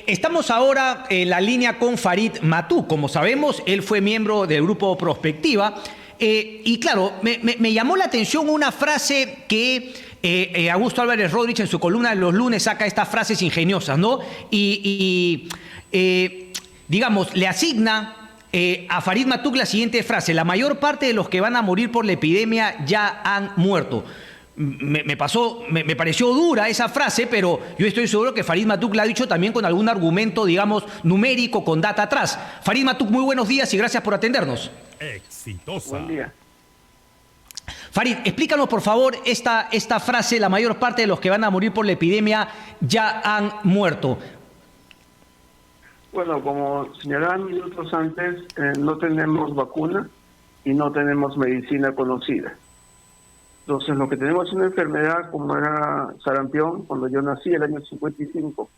Estamos ahora en la línea con Farid Matuk. Como sabemos, él fue miembro del grupo Prospectiva. Y claro, me llamó la atención una frase que Augusto Álvarez Rodríguez en su columna de los lunes saca estas frases ingeniosas, ¿no? Digamos, le asigna a Farid Matuk la siguiente frase: la mayor parte de los que van a morir por la epidemia ya han muerto. Me pareció dura esa frase, pero yo estoy seguro que Farid Matuk la ha dicho también con algún argumento, digamos, numérico, con data atrás. Farid Matuk, muy buenos días y gracias por atendernos. Exitosa. Buen día. Farid, explícanos por favor esta frase: la mayor parte de los que van a morir por la epidemia ya han muerto. Bueno, como señalaban minutos antes, no tenemos vacuna y no tenemos medicina conocida. Entonces, lo que tenemos es una enfermedad como era sarampión, cuando yo nací, el año 55.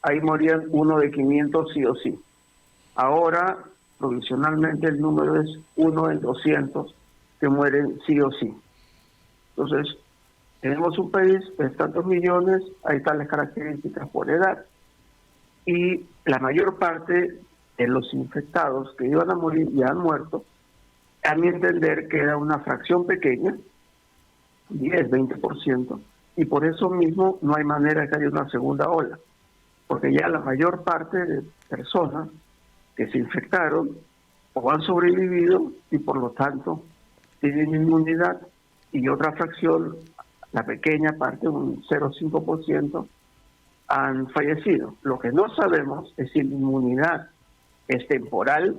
Ahí morían 1 de 500 sí o sí. Ahora, provisionalmente, el número es 1 en 200 que mueren sí o sí. Entonces, tenemos un país de tantos millones, hay tales características por edad, y la mayor parte de los infectados que iban a morir ya han muerto. A mi entender que era una fracción pequeña, 10-20%, y por eso mismo no hay manera de que haya una segunda ola, porque ya la mayor parte de personas que se infectaron o han sobrevivido y por lo tanto tienen inmunidad, y otra fracción, la pequeña parte, un 0,5%, han fallecido. Lo que no sabemos es si la inmunidad es temporal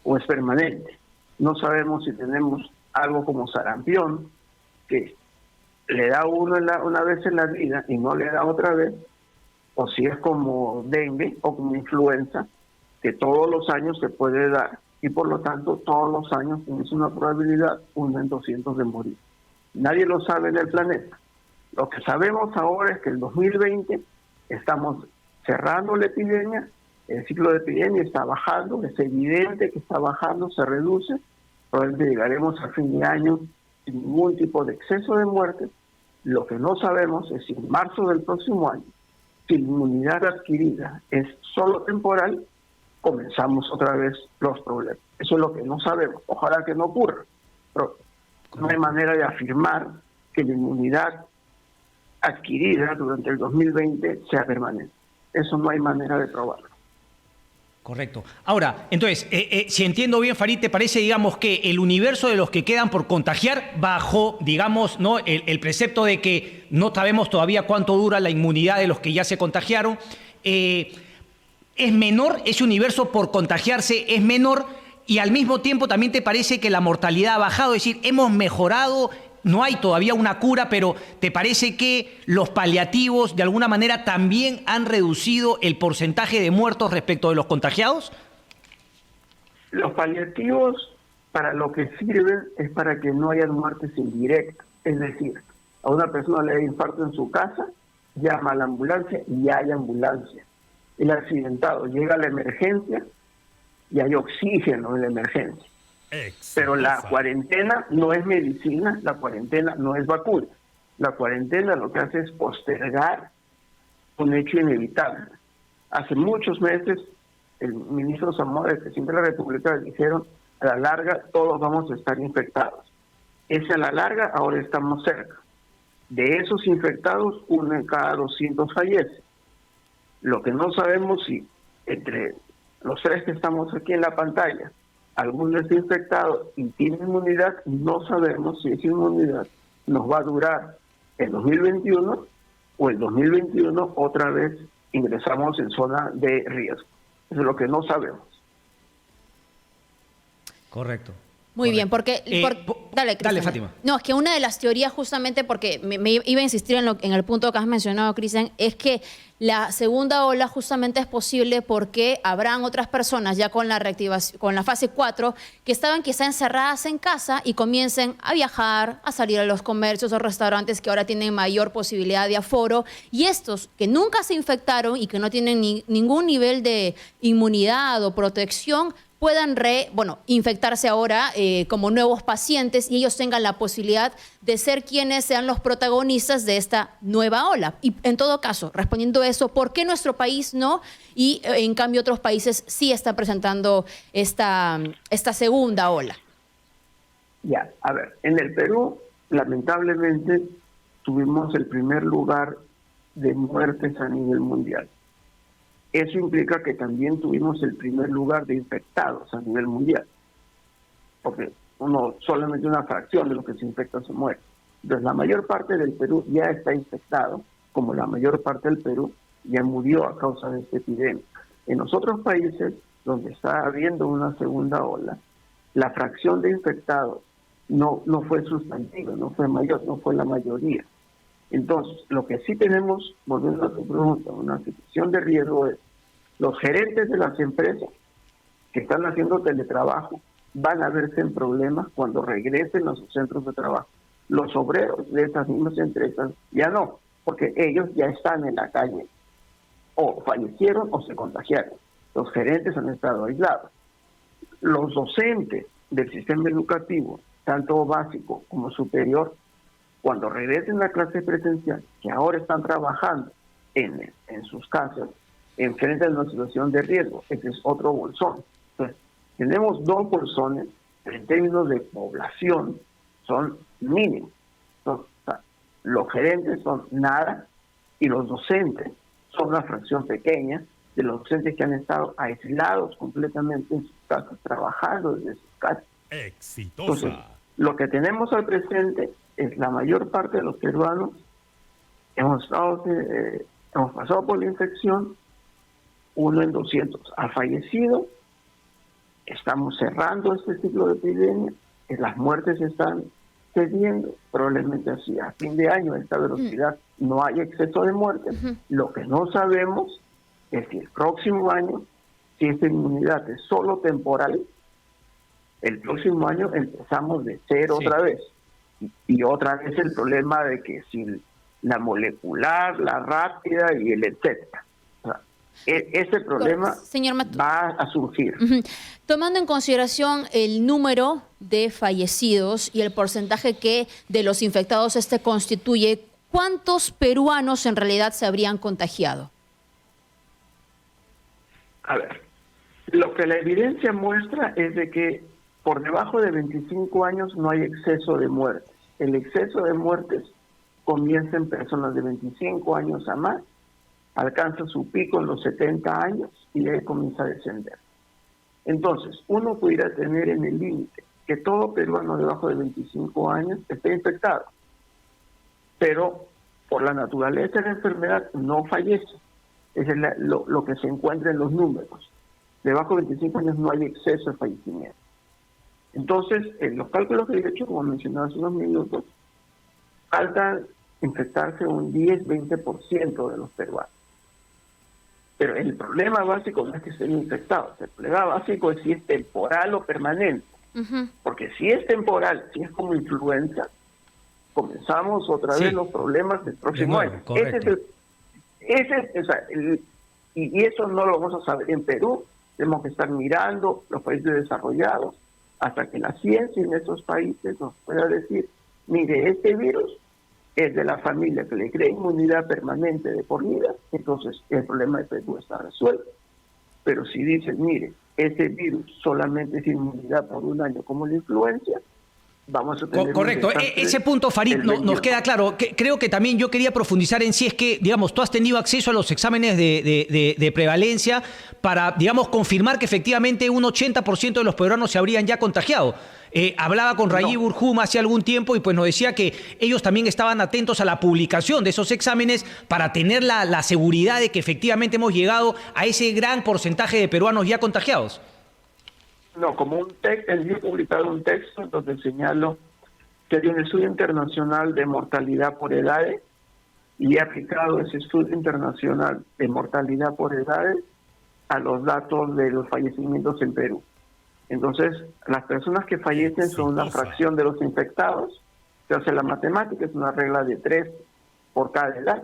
o es permanente. No sabemos si tenemos algo como sarampión, que le da a uno una vez en la vida y no le da otra vez, o si es como dengue o como influenza, que todos los años se puede dar, y por lo tanto todos los años tienes una probabilidad 1 en 200 de morir. Nadie lo sabe en el planeta. Lo que sabemos ahora es que el 2020 estamos cerrando la epidemia, el ciclo de epidemia está bajando, es evidente que está bajando, se reduce, probablemente llegaremos a fin de año sin ningún tipo de exceso de muerte. Lo que no sabemos es si en marzo del próximo año, si la inmunidad adquirida es solo temporal, comenzamos otra vez los problemas. Eso es lo que no sabemos. Ojalá que no ocurra, pero no hay manera de afirmar que la inmunidad adquirida durante el 2020 sea permanente. Eso no hay manera de probarlo. Correcto. Ahora, entonces, si entiendo bien, Farid, ¿te parece, digamos, que el universo de los que quedan por contagiar, bajo, digamos, ¿no?, el precepto de que no sabemos todavía cuánto dura la inmunidad de los que ya se contagiaron, es menor, ese universo por contagiarse es menor, y al mismo tiempo también te parece que la mortalidad ha bajado? Es decir, hemos mejorado, no hay todavía una cura, pero ¿te parece que los paliativos de alguna manera también han reducido el porcentaje de muertos respecto de los contagiados? Los paliativos para lo que sirven es para que no haya muertes indirectas. Es decir, a una persona le da infarto en su casa, llama a la ambulancia y ya hay ambulancia. El accidentado llega a la emergencia y hay oxígeno en la emergencia. Pero la cuarentena no es medicina, la cuarentena no es vacuna. La cuarentena lo que hace es postergar un hecho inevitable. Hace muchos meses el ministro Zamora, el presidente de la República, dijeron: a la larga todos vamos a estar infectados. Ese a la larga ahora estamos cerca. De esos infectados, 1 en cada 200 fallece. Lo que no sabemos si entre los 3 que estamos aquí en la pantalla, alguno está infectado y tiene inmunidad, no sabemos si esa inmunidad nos va a durar el 2021 o el 2021 otra vez ingresamos en zona de riesgo. Eso es lo que no sabemos. Correcto. Correcto. Muy bien, porque... Dale, Fátima. No, es que una de las teorías, justamente porque me iba a insistir en el punto que has mencionado, Cristian, es que la segunda ola justamente es posible porque habrán otras personas ya con la reactivación, con la fase 4, que estaban quizá encerradas en casa y comiencen a viajar, a salir a los comercios o restaurantes que ahora tienen mayor posibilidad de aforo, y estos que nunca se infectaron y que no tienen ningún nivel de inmunidad o protección, puedan infectarse ahora como nuevos pacientes y ellos tengan la posibilidad de ser quienes sean los protagonistas de esta nueva ola. Y en todo caso, respondiendo a eso, ¿por qué nuestro país no? Y en cambio otros países sí están presentando esta segunda ola. Ya, a ver, en el Perú, lamentablemente, tuvimos el primer lugar de muertes a nivel mundial. Eso implica que también tuvimos el primer lugar de infectados a nivel mundial, porque solamente una fracción de los que se infectan se muere. Entonces, la mayor parte del Perú ya está infectado, como la mayor parte del Perú ya murió a causa de esta epidemia. En los otros países donde está habiendo una segunda ola, la fracción de infectados no fue sustantiva, no fue mayor, no fue la mayoría. Entonces, lo que sí tenemos, volviendo a tu pregunta, una situación de riesgo es los gerentes de las empresas que están haciendo teletrabajo van a verse en problemas cuando regresen a sus centros de trabajo. Los obreros de esas mismas empresas ya no, porque ellos ya están en la calle, o fallecieron o se contagiaron. Los gerentes han estado aislados. Los docentes del sistema educativo, tanto básico como superior, cuando regresen a clase presencial, que ahora están trabajando en sus casas, enfrentan una situación de riesgo. Ese es otro bolsón. Entonces, tenemos dos bolsones, pero en términos de población son mínimos. Entonces, los gerentes son nada y los docentes son una fracción pequeña de los docentes que han estado aislados completamente en sus casas, trabajando desde sus casas. Exitosa. Entonces, lo que tenemos al presente es la mayor parte de los peruanos hemos pasado por la infección, 1 en 200 ha fallecido, estamos cerrando este ciclo de epidemia, las muertes están cediendo, probablemente así a fin de año a esta velocidad no hay exceso de muertes. Lo que no sabemos es que el próximo año, si esta inmunidad es solo temporal, el próximo año empezamos de cero otra vez. Y otra vez el problema de que si la molecular, la rápida y el etcétera. O sea, ese problema va a surgir. Tomando en consideración el número de fallecidos y el porcentaje que de los infectados constituye, ¿cuántos peruanos en realidad se habrían contagiado? A ver, lo que la evidencia muestra es de que por debajo de 25 años no hay exceso de muertes. El exceso de muertes comienza en personas de 25 años a más, alcanza su pico en los 70 años y de ahí comienza a descender. Entonces, uno pudiera tener en el límite que todo peruano debajo de 25 años esté infectado, pero por la naturaleza de la enfermedad no fallece. Eso es lo que se encuentra en los números. Debajo de 25 años no hay exceso de fallecimiento. Entonces, en los cálculos que he hecho, como mencionaba hace unos minutos, falta infectarse un 10-20% de los peruanos. Pero el problema básico no es que estén infectados, el problema básico es si es temporal o permanente. Porque si es temporal, si es como influenza, comenzamos otra vez los problemas del próximo año. Y eso no lo vamos a saber en Perú. Tenemos que estar mirando los países desarrollados hasta que la ciencia en esos países nos pueda decir, mire, este virus es de la familia que le crea inmunidad permanente de por vida, entonces el problema de Perú está resuelto. Pero si dicen, mire, ese virus solamente es inmunidad por un año como la influencia, vamos a tener correcto. Ese punto, Farid, nos queda claro. Creo que también yo quería profundizar en si es que, digamos, tú has tenido acceso a los exámenes de prevalencia para, digamos, confirmar que efectivamente un 80% de los peruanos se habrían ya contagiado. Hablaba con Rajiv Burjum hace algún tiempo y pues nos decía que ellos también estaban atentos a la publicación de esos exámenes para tener la seguridad de que efectivamente hemos llegado a ese gran porcentaje de peruanos ya contagiados. No, como un texto, él ha publicado un texto donde señalo que hay un estudio internacional de mortalidad por edades y he aplicado ese estudio internacional de mortalidad por edades a los datos de los fallecimientos en Perú. Entonces, las personas que fallecen son una fracción de los infectados, se hace la matemática, es una regla de 3 por cada edad,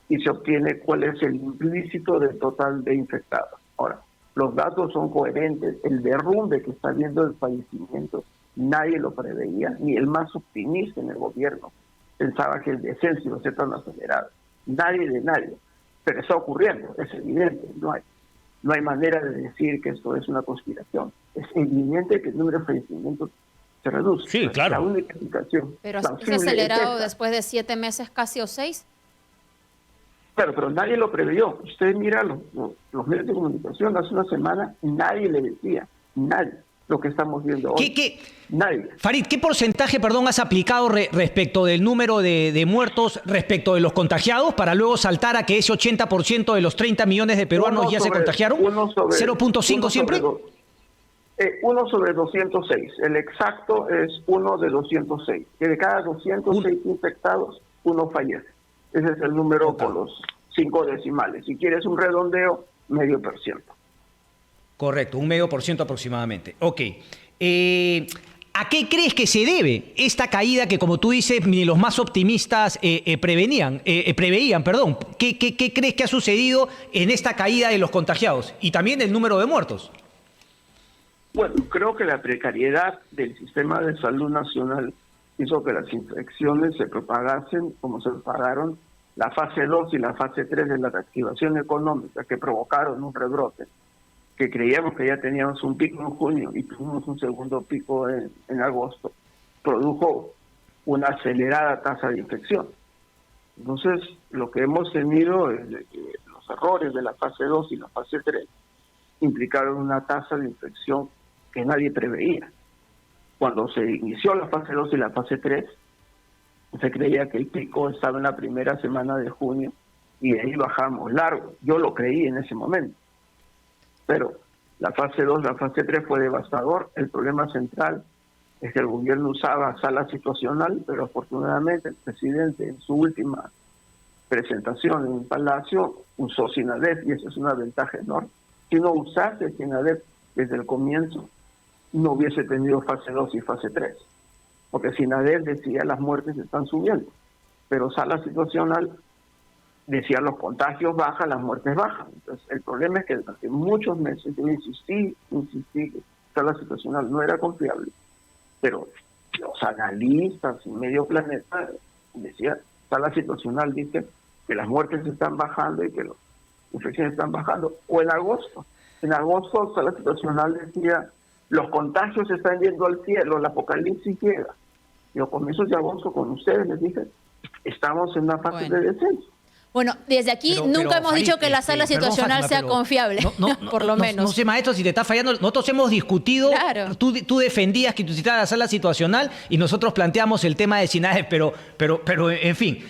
y se obtiene cuál es el implícito del total de infectados. Ahora, Los datos son coherentes. El derrumbe que está viendo el fallecimiento, nadie lo preveía, ni el más optimista en el gobierno pensaba que el descenso iba a ser tan acelerado. Nadie de nadie. Pero está ocurriendo, es evidente. No hay manera de decir que esto es una conspiración. Es evidente que el número de fallecimientos se reduce. Sí, claro. La única explicación Pero plausible se ha acelerado es esta. después de 7 meses casi o 6. Claro, pero nadie lo preveyó. Usted mira los medios de comunicación hace una semana, nadie le decía, nadie, lo que estamos viendo hoy. Nadie. Farid, ¿qué porcentaje, has aplicado respecto del número de muertos, respecto de los contagiados, para luego saltar a que ese 80% de los 30 millones de peruanos ya se contagiaron? ¿0.5 siempre? 1 sobre 206. El exacto es 1 de 206. Que de cada 206 infectados, uno fallece. Ese es el número por los 5 decimales. Si quieres un redondeo, 0.5%. Correcto, 0.5% aproximadamente. Ok. ¿A qué crees que se debe esta caída que, como tú dices, ni los más optimistas preveían? ¿Qué crees que ha sucedido en esta caída de los contagiados y también del número de muertos? Bueno, creo que la precariedad del sistema de salud nacional hizo que las infecciones se propagasen como se propagaron la fase 2 y la fase 3 de la reactivación económica, que provocaron un rebrote, que creíamos que ya teníamos un pico en junio y tuvimos un segundo pico en agosto, produjo una acelerada tasa de infección. Entonces, lo que hemos tenido es de que los errores de la fase 2 y la fase 3 implicaron una tasa de infección que nadie preveía. Cuando se inició la fase 2 y la fase 3, se creía que el pico estaba en la primera semana de junio y de ahí bajamos largo. Yo lo creí en ese momento. Pero la fase 2, la fase 3 fue devastador. El problema central es que el gobierno usaba sala situacional, pero afortunadamente el presidente en su última presentación en el Palacio usó SINADEP y eso es una ventaja enorme. Si no usase SINADEP desde el comienzo, no hubiese tenido fase 2 y fase 3. Porque SINADEP decía las muertes están subiendo, pero sala situacional decía los contagios bajan, las muertes bajan. Entonces, el problema es que durante muchos meses yo insistí que sala situacional no era confiable, pero los analistas y medio planeta decían, sala situacional dice que las muertes están bajando y que las infecciones están bajando. O en agosto sala situacional decía, los contagios están yendo al cielo, el apocalipsis llega. Y a comienzos de agosto con ustedes les dije, estamos en una fase de descenso. Bueno, desde aquí nunca hemos dicho que la sala situacional sea confiable, por lo menos. No sé, maestro, si te está fallando. Nosotros hemos discutido, claro. Tú defendías que tú citabas la sala situacional y nosotros planteamos el tema de SINADEP, pero en fin.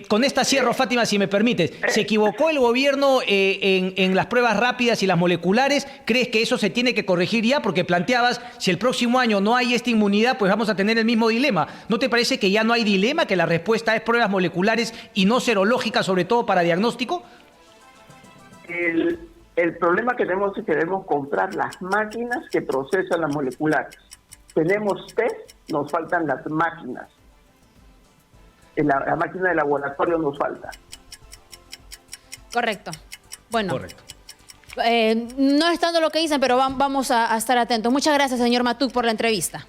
Con esta cierro, Fátima, si me permites. ¿Se equivocó el gobierno en las pruebas rápidas y las moleculares? ¿Crees que eso se tiene que corregir ya? Porque planteabas, si el próximo año no hay esta inmunidad, pues vamos a tener el mismo dilema. ¿No te parece que ya no hay dilema, que la respuesta es pruebas moleculares y no serológicas, sobre todo para diagnóstico? El problema que tenemos es que debemos comprar las máquinas que procesan las moleculares. Tenemos test, nos faltan las máquinas. La máquina de laboratorio nos falta. Correcto. Bueno. Correcto. No es tanto lo que dicen, pero vamos a estar atentos. Muchas gracias, señor Matuk, por la entrevista.